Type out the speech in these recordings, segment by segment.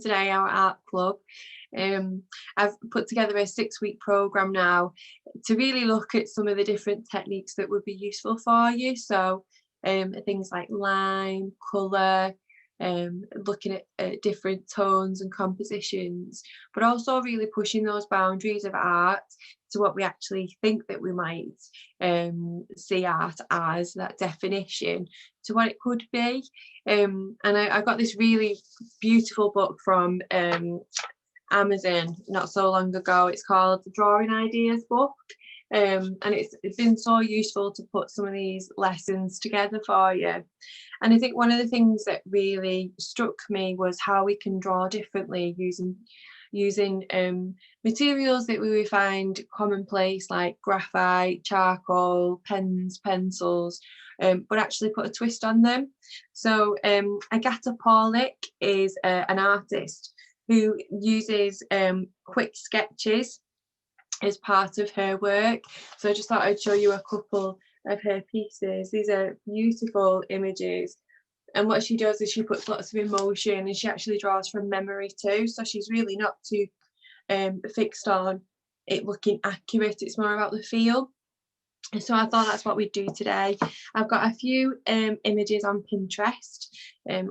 today, our art club. I've put together a 6-week program now to really look at some of the different techniques that would be useful for you. So things like line, colour, looking at different tones and compositions, but also really pushing those boundaries of art to what we actually think that we might see art as, that definition, to what it could be. And I got this really beautiful book from Amazon not so long ago. It's called the Drawing Ideas book. And it's been so useful to put some of these lessons together for you. And I think one of the things that really struck me was how we can draw differently using materials that we would find commonplace, like graphite, charcoal, pens, pencils, but actually put a twist on them. So Agatha Paulick is an artist who uses quick sketches as part of her work. So I just thought I'd show you a couple of her pieces. These are beautiful images, and what she does is she puts lots of emotion, and she actually draws from memory too, so she's really not too fixed on it looking accurate. It's more about the feel. So I thought that's what we'd do today. I've got a few images on Pinterest.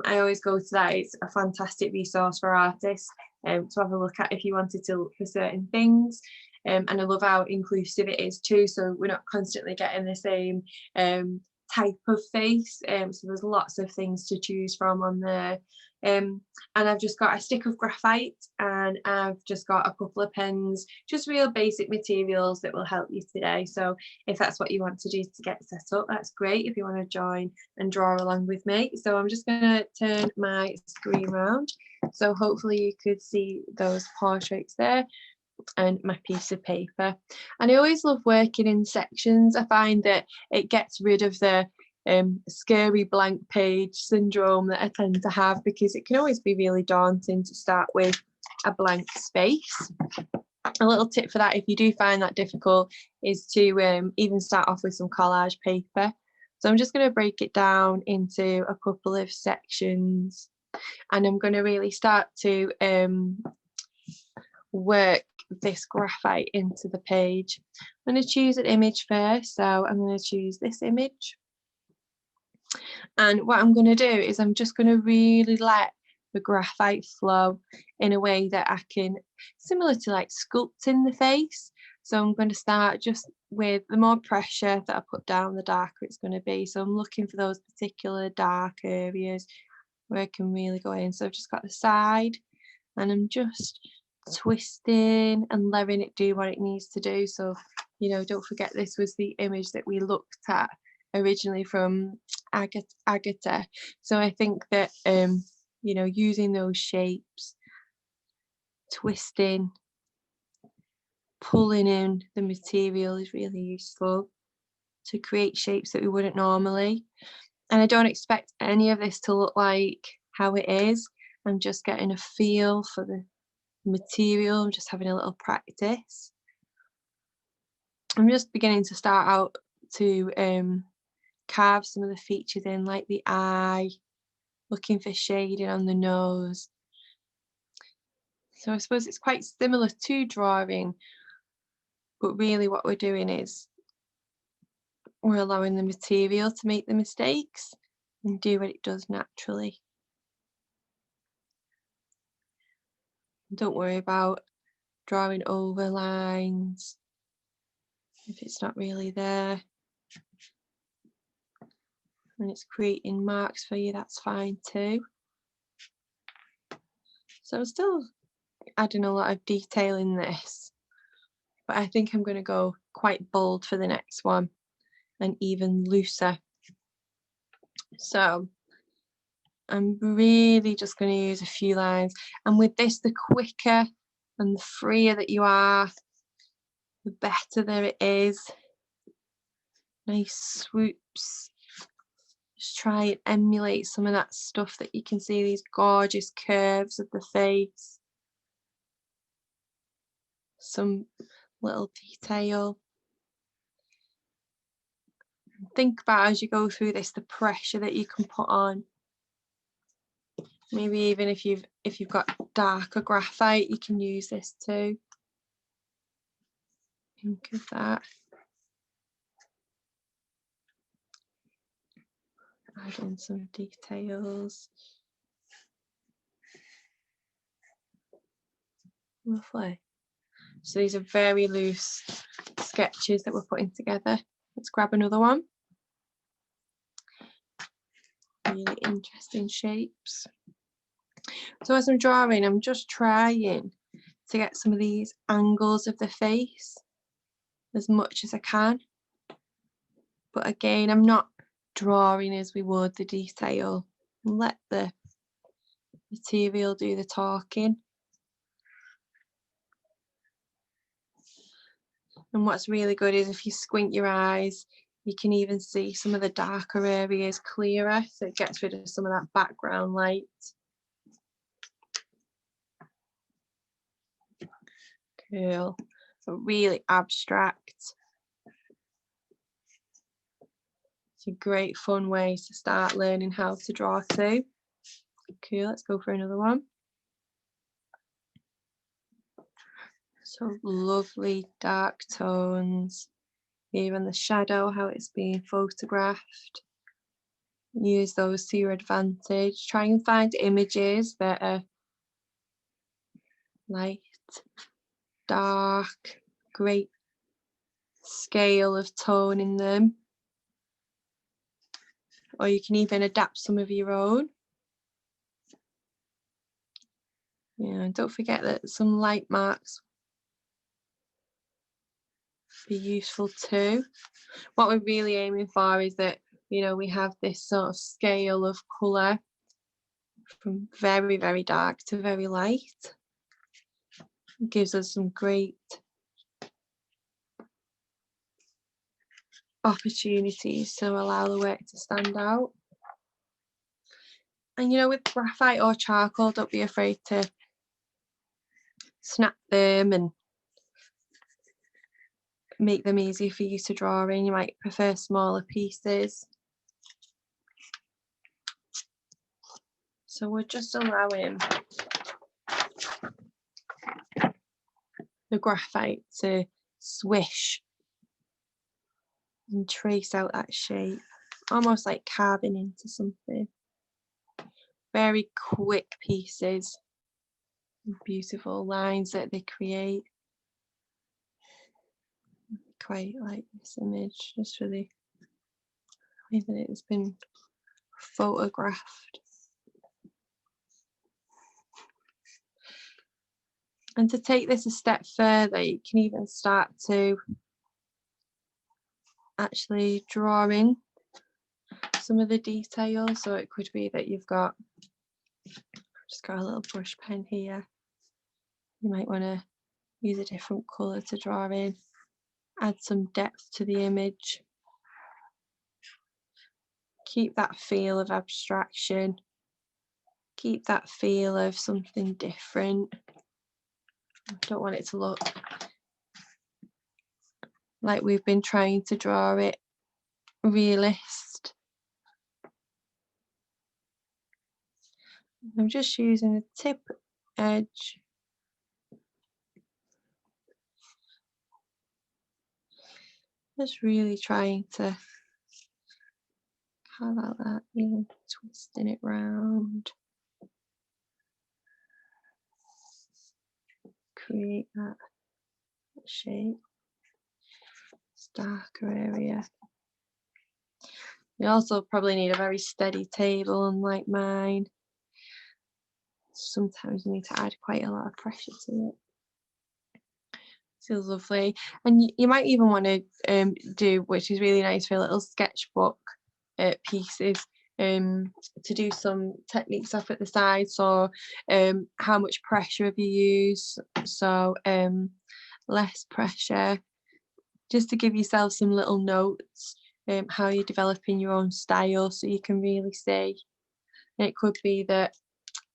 I always go to that. It's a fantastic resource for artists to have a look at if you wanted to look for certain things. And I love how inclusive it is too, so we're not constantly getting the same type of face. So there's lots of things to choose from on there. And I've just got a stick of graphite, and I've just got a couple of pens, just real basic materials that will help you today. So if that's what you want to do to get set up, that's great if you want to join and draw along with me. So I'm just going to turn my screen around, so hopefully you could see those portraits there and my piece of paper. And I always love working in sections. I find that it gets rid of the scary blank page syndrome that I tend to have, because it can always be really daunting to start with a blank space. A little tip for that, if you do find that difficult, is to even start off with some collage paper. So I'm just going to break it down into a couple of sections, and I'm going to really start to work this graphite into the page. I'm going to choose an image first, so I'm going to choose this image, and what I'm going to do is I'm just going to really let the graphite flow in a way that I can, similar to like sculpting the face. So I'm going to start just with the more pressure that I put down, the darker it's going to be. So I'm looking for those particular dark areas where I can really go in. So I've just got the side, and I'm just twisting and letting it do what it needs to do. So, you know, don't forget this was the image that we looked at originally from Agatha. So I think that you know, using those shapes, twisting, pulling in the material is really useful to create shapes that we wouldn't normally. And I don't expect any of this to look like how it is. I'm just getting a feel for the material. I'm just having a little practice. I'm just beginning to start out to carve some of the features in, like the eye, looking for shading on the nose. So I suppose it's quite similar to drawing, but really what we're doing is we're allowing the material to make the mistakes and do what it does naturally. Don't worry about drawing over lines if it's not really there. When it's creating marks for you, that's fine too. So I'm still adding a lot of detail in this, but I think I'm going to go quite bold for the next one and even looser. So I'm really just going to use a few lines, and with this, the quicker and the freer that you are, the better there it is. Nice swoops. Just try and emulate some of that stuff that you can see, these gorgeous curves of the face. Some little detail. Think about, as you go through this, the pressure that you can put on Maybe even if you've got darker graphite, you can use this too. Think of that. Add in some details. Lovely. So these are very loose sketches that we're putting together. Let's grab another one. Really interesting shapes. So as I'm drawing, I'm just trying to get some of these angles of the face as much as I can. But again, I'm not drawing as we would the detail. Let the material do the talking. And what's really good is if you squint your eyes, you can even see some of the darker areas clearer, so it gets rid of some of that background light. Cool. But really abstract. It's a great fun way to start learning how to draw too. Cool, let's go for another one. So lovely dark tones. Even the shadow, how it's being photographed. Use those to your advantage. Try and find images that are light, dark, great scale of tone in them. Or you can even adapt some of your own. Yeah, and don't forget that some light marks be useful too. What we're really aiming for is that, you know, we have this sort of scale of colour from very, very dark to very light. It gives us some great opportunities to allow the work to stand out. And you know, with graphite or charcoal, don't be afraid to snap them and make them easy for you to draw in. You might prefer smaller pieces. So we're just allowing the graphite to swish and trace out that shape, almost like carving into something. Very quick pieces, beautiful lines that they create. Quite like this image, just for the way that it's been photographed. And to take this a step further, you can even start to actually draw in some of the details. So it could be that you've got, just got a little brush pen here. You might want to use a different colour to draw in, add some depth to the image. Keep that feel of abstraction. Keep that feel of something different. I don't want it to look like we've been trying to draw it realist. I'm just using the tip edge. Just really trying to carve out that, even twisting it round. Create that shape. This darker area. You also probably need a very steady table, unlike mine. Sometimes you need to add quite a lot of pressure to it. Feels lovely. And you might even want to do, which is really nice for a little sketchbook pieces, to do some techniques off at the side. So how much pressure have you used? So less pressure, just to give yourself some little notes, how you're developing your own style, so you can really see. And it could be that,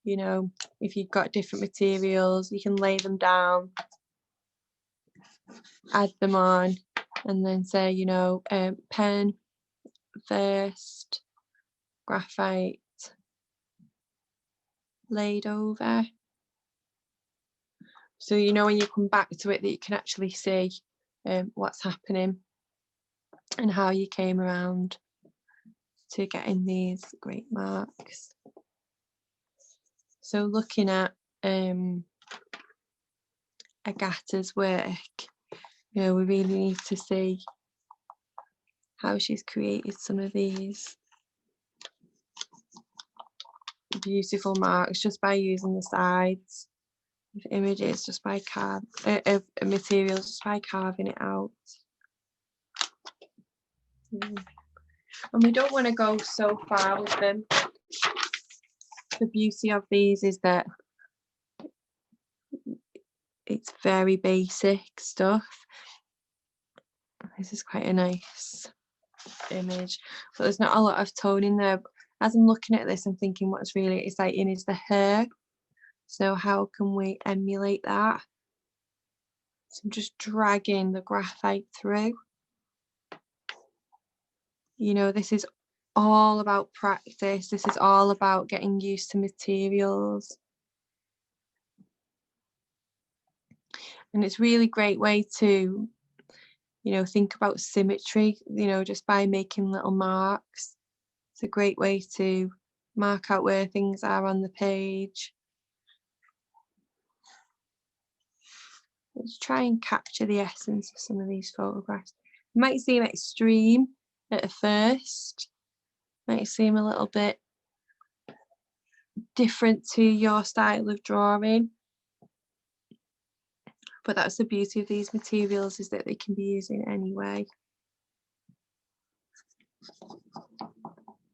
you know, if you've got different materials, you can lay them down, add them on, and then say, you know, pen first, graphite, laid over. So you know when you come back to it that you can actually see what's happening and how you came around to getting these great marks. So looking at Agatha's work, you know, we really need to see how she's created some of these beautiful marks just by using the sides of images, just by of materials, just by carving it out. And we don't want to go so far with them. The beauty of these is that it's very basic stuff. This is quite a nice image, but there's not a lot of tone in there. As I'm looking at this, I'm thinking what's really exciting is the hair. So how can we emulate that? So I'm just dragging the graphite through. You know, this is all about practice. This is all about getting used to materials. And it's really great way to, you know, think about symmetry, you know, just by making little marks. It's a great way to mark out where things are on the page. Let's try and capture the essence of some of these photographs. It might seem extreme at first, might seem a little bit different to your style of drawing, but that's the beauty of these materials, is that they can be used in any way.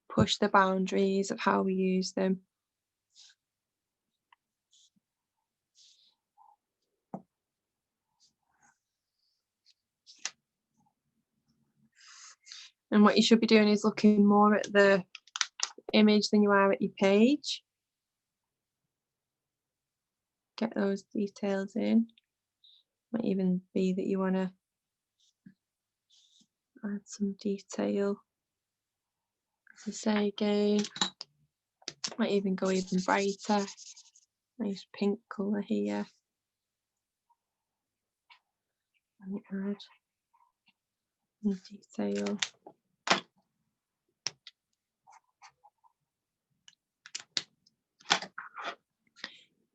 Push the boundaries of how we use them. And what you should be doing is looking more at the image than you are at your page. Get those details in. Might even be that you want to add some detail. As I say again, might even go even brighter. Nice pink colour here. And add some detail.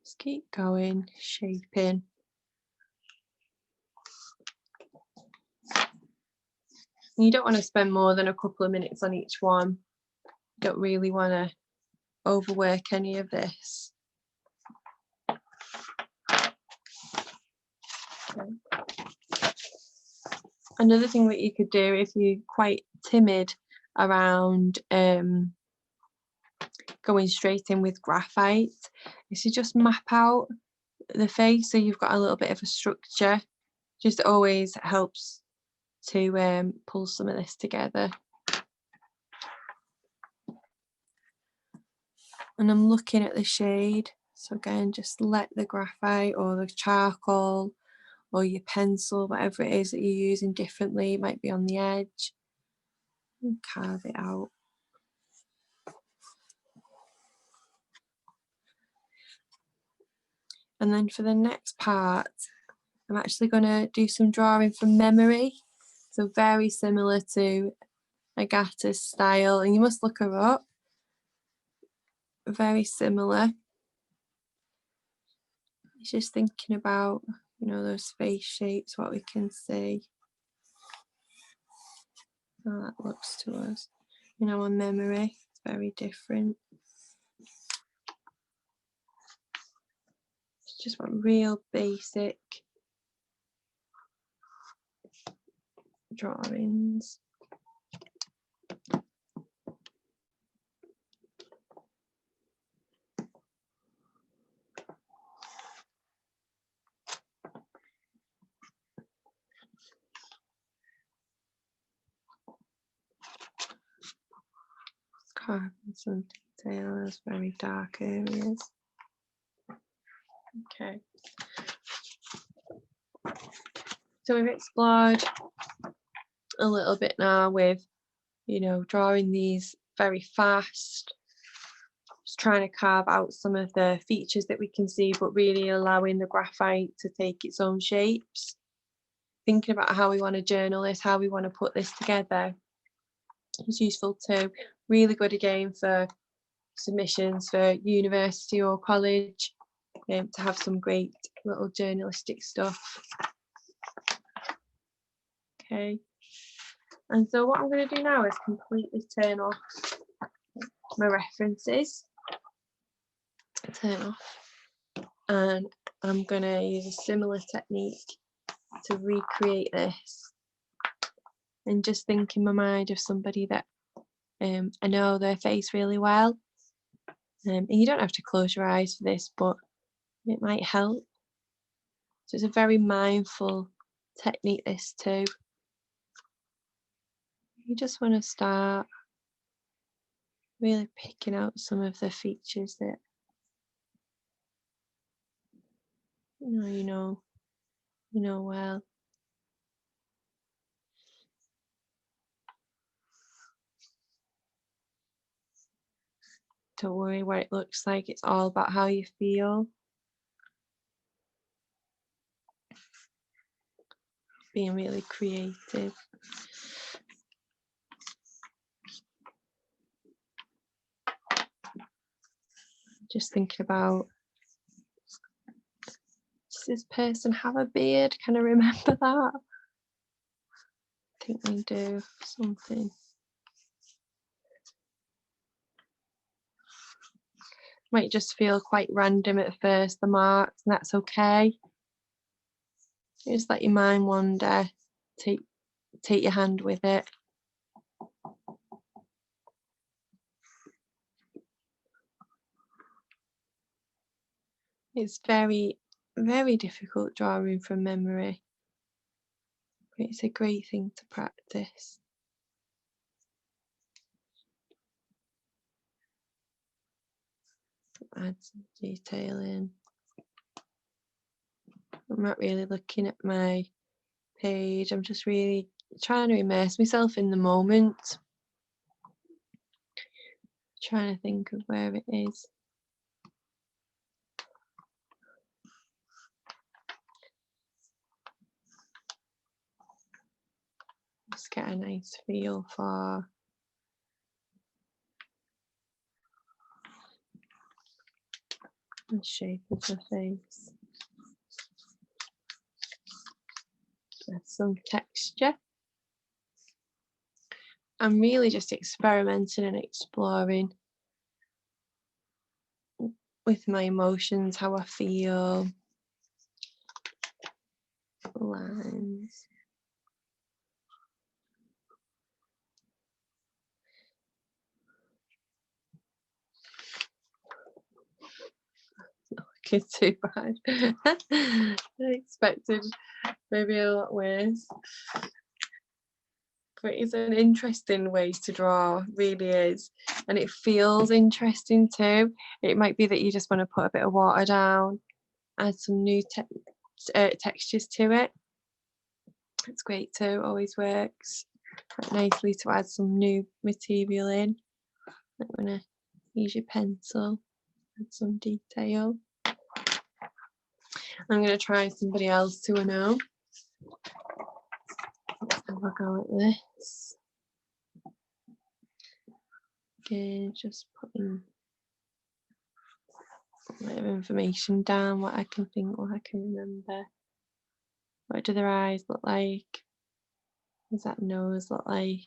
Just keep going, shaping. You don't want to spend more than a couple of minutes on each one. You don't really want to overwork any of this. Okay. Another thing that you could do if you're quite timid around going straight in with graphite is to just map out the face so you've got a little bit of a structure. Just always helps to pull some of this together. And I'm looking at the shade, so again, just let the graphite or the charcoal or your pencil, whatever it is that you're using differently, it might be on the edge, and carve it out. And then for the next part, I'm actually going to do some drawing from memory, so very similar to Agatha's style, and you must look her up. Very similar. It's just thinking about, you know, those face shapes, what we can see, how that looks to us. You know, on memory, it's very different. Just want real basic drawings. Carving some details, very dark areas. Okay. So we've explored a little bit now with, you know, drawing these very fast, just trying to carve out some of the features that we can see, but really allowing the graphite to take its own shapes. Thinking about how we want to journal this, how we want to put this together is useful too. Really good again for submissions for university or college, to have some great little journalistic stuff. Okay, and so what I'm going to do now is completely turn off my references, turn off, and I'm going to use a similar technique to recreate this, and just think in my mind of somebody that I know their face really well, and you don't have to close your eyes for this, but it might help. So it's a very mindful technique, this too. You just want to start really picking out some of the features that you know well. Don't worry what it looks like, it's all about how you feel. Being really creative. Just thinking about, does this person have a beard? Can I remember that? I think they do something. Might just feel quite random at first, the marks, and that's okay. Just let your mind wander, take your hand with it. It's very, very difficult drawing from memory, but it's a great thing to practice. Add some detail in. I'm not really looking at my page, I'm just really trying to immerse myself in the moment. Trying to think of where it is. Just get a nice feel for the shape of the face. Add some texture. I'm really just experimenting and exploring with my emotions, how I feel, lines. Not looking too bad. I expected maybe a lot worse. But it's an interesting way to draw, really is, and it feels interesting too. It might be that you just want to put a bit of water down, add some new textures to it. It's great too, always works quite nicely to add some new material in. I'm going to use your pencil, add some detail. I'm going to try somebody else who I know. Let's have a go at this. Again, just putting a bit of information down, what I can think, what I can remember. What do their eyes look like? What does that nose look like?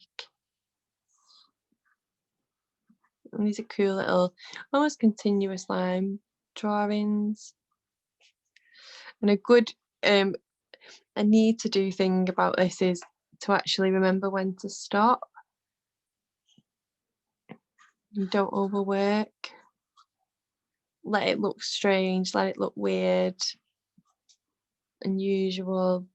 And these are cool little, almost continuous line drawings. And a good, a need to do thing about this is to actually remember when to stop. And don't overwork. Let it look strange, let it look weird, unusual.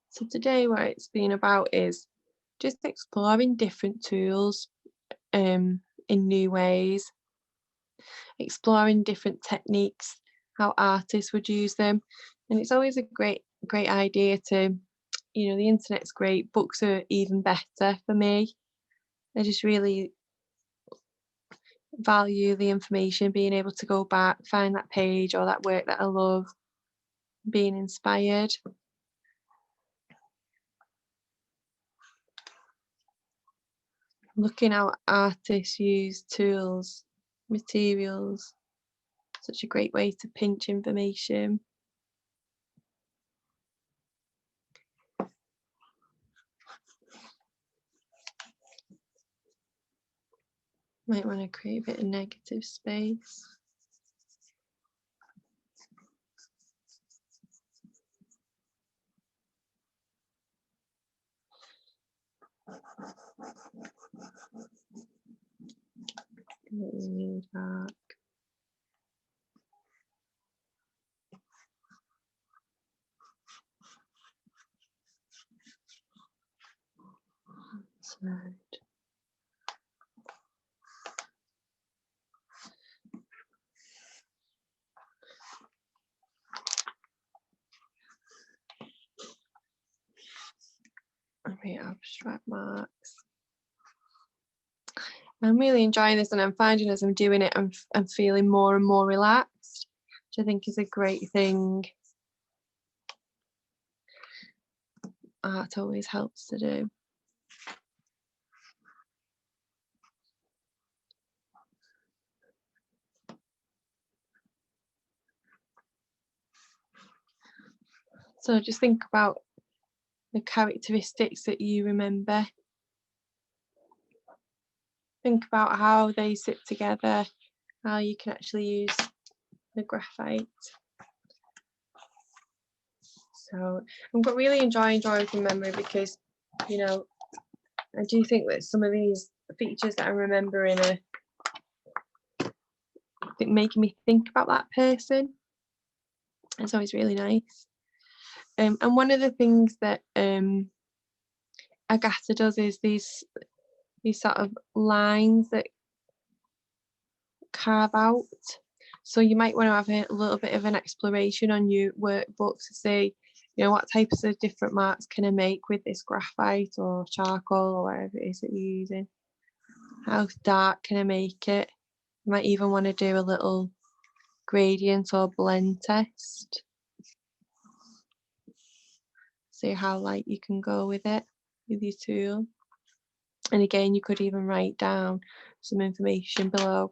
So today what it's been about is just exploring different tools in new ways, exploring different techniques how artists would use them. And it's always a great idea to, the internet's great, books are even better for me. I just really value the information, being able to go back, find that page or that work that I love, being inspired. Looking how artists use tools, materials, such a great way to pinch information. Might want to create a bit of negative space. Really dark. Side. Okay, abstract marks. I'm really enjoying this, and I'm finding as I'm doing it, I'm feeling more and more relaxed, which I think is a great thing. Art always helps to do. So just think about the characteristics that you remember. Think about how they sit together, how you can actually use the graphite. So I'm really enjoying drawing from memory because, I do think that some of these features that I'm remembering are making me think about that person. It's always really nice. And one of the things that Agatha does is these sort of lines that carve out. So you might want to have a little bit of an exploration on your workbook to see, what types of different marks can I make with this graphite or charcoal or whatever it is that you're using. How dark can I make it? You might even want to do a little gradient or blend test. See how light you can go with it with your tool. And again, you could even write down some information below.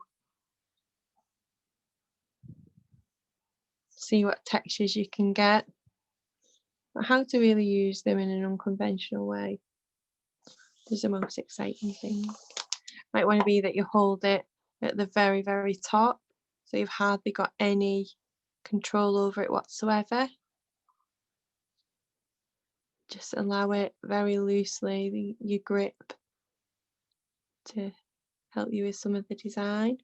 See what textures you can get. But how to really use them in an unconventional way is the most exciting thing. Might want to be that you hold it at the very, very top, so you've hardly got any control over it whatsoever. Just allow it very loosely, your grip, to help you with some of the design.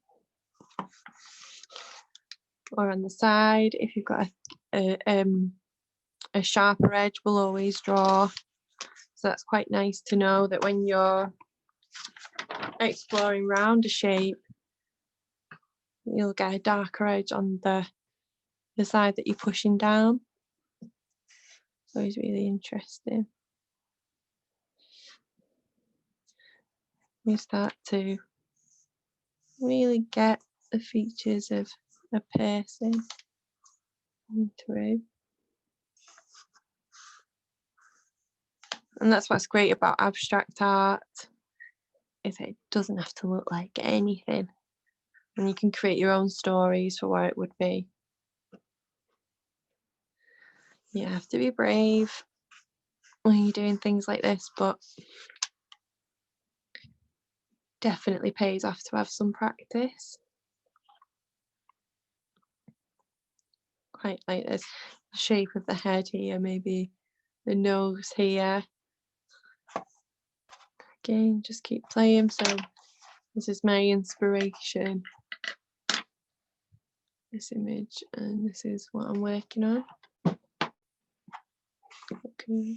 Or on the side, if you've got a sharper edge, we'll always draw. So that's quite nice to know that when you're exploring round a shape, you'll get a darker edge on the side that you're pushing down. So it's really interesting. We start to really get the features of a person through. And that's what's great about abstract art, is it doesn't have to look like anything. And you can create your own stories for what it would be. You have to be brave when you're doing things like this, but definitely pays off to have some practice. Quite like this shape of the head here, maybe the nose here. Again, just keep playing. So this is my inspiration, this image, and this is what I'm working on. Okay.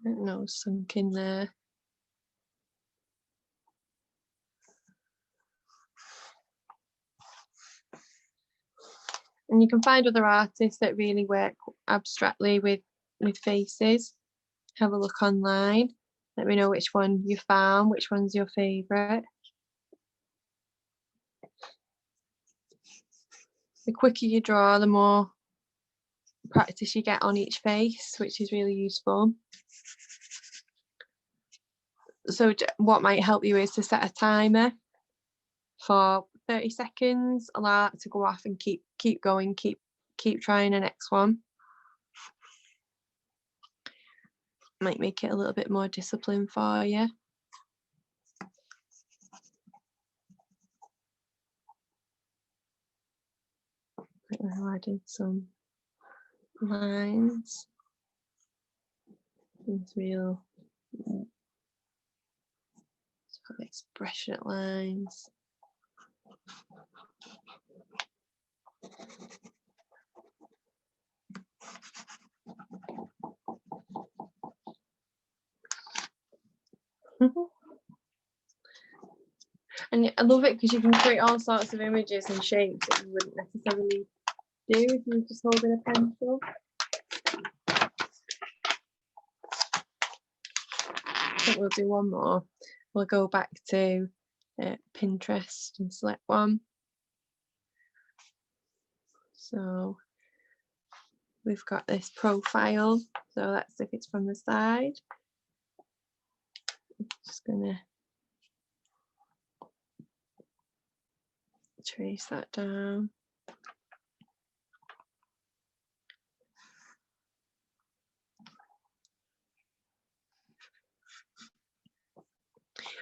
Nose sunk in there. And you can find other artists that really work abstractly with faces. Have a look online. Let me know which one you found, which one's your favourite. The quicker you draw, the more practice you get on each face, which is really useful. So what might help you is to set a timer for 30 seconds, allow it to go off and keep going, keep trying the next one. Might make it a little bit more discipline for you. We're adding some lines, these real sort of expressionate lines. And I love it because you can create all sorts of images and shapes that you wouldn't necessarily do if you were just holding a pencil. I think we'll do one more. We'll go back to Pinterest and select one. So we've got this profile. So let's see if it's from the side. I'm just gonna trace that down.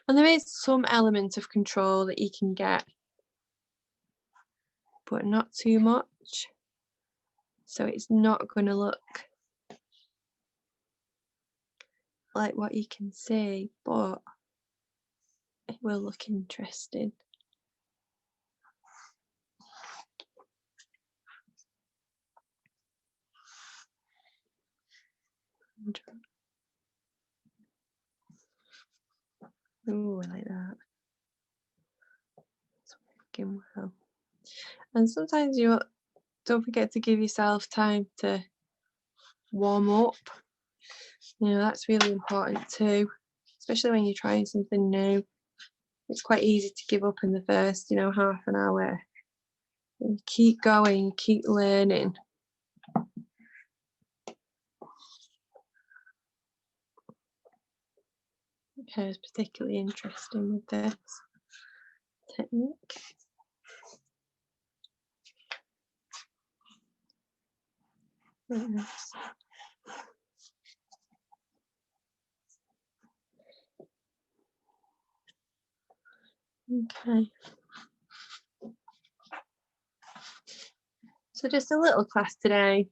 And there is some element of control that you can get, but not too much. So it's not going to look like what you can see, but it will look interesting. Oh, I like that. It's working well. And sometimes you don't forget to give yourself time to warm up. You know, that's really important too, especially when you're trying something new. It's quite easy to give up in the first, half an hour. And keep going, keep learning. Okay, it's particularly interesting with this technique. Yes. Okay. So just a little class today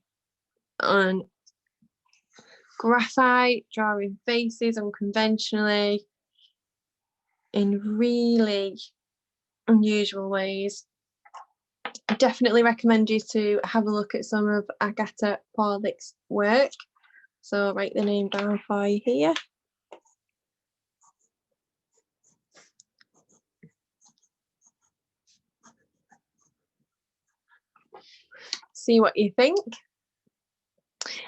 on graphite, drawing faces unconventionally in really unusual ways. I definitely recommend you to have a look at some of Agata Porlick's work. So I'll write the name down for you here. See what you think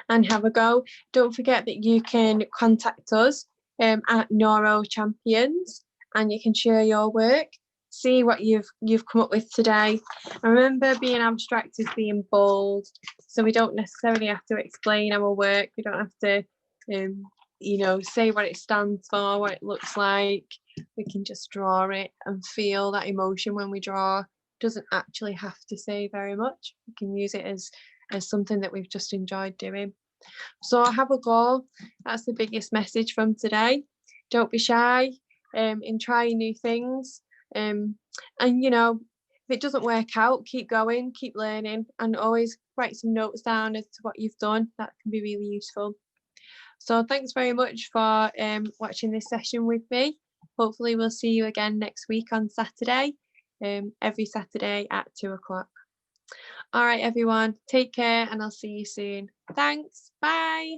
and have a go. Don't forget that you can contact us at Neuro Champions, and you can share your work, see what you've come up with today. And remember, being abstract is being bold, so we don't necessarily have to explain our work. We don't have to say what it stands for, what it looks like. We can just draw it and feel that emotion when we draw. It doesn't actually have to say very much. We can use it as something that we've just enjoyed doing. So have a go. That's the biggest message from today. Don't be shy in trying new things. And if it doesn't work out, keep going, keep learning, and always write some notes down as to what you've done. That can be really useful. So thanks very much for watching this session with me. Hopefully we'll see you again next week on Saturday, every Saturday at 2 o'clock. All right, everyone, take care, and I'll see you soon. Thanks. Bye.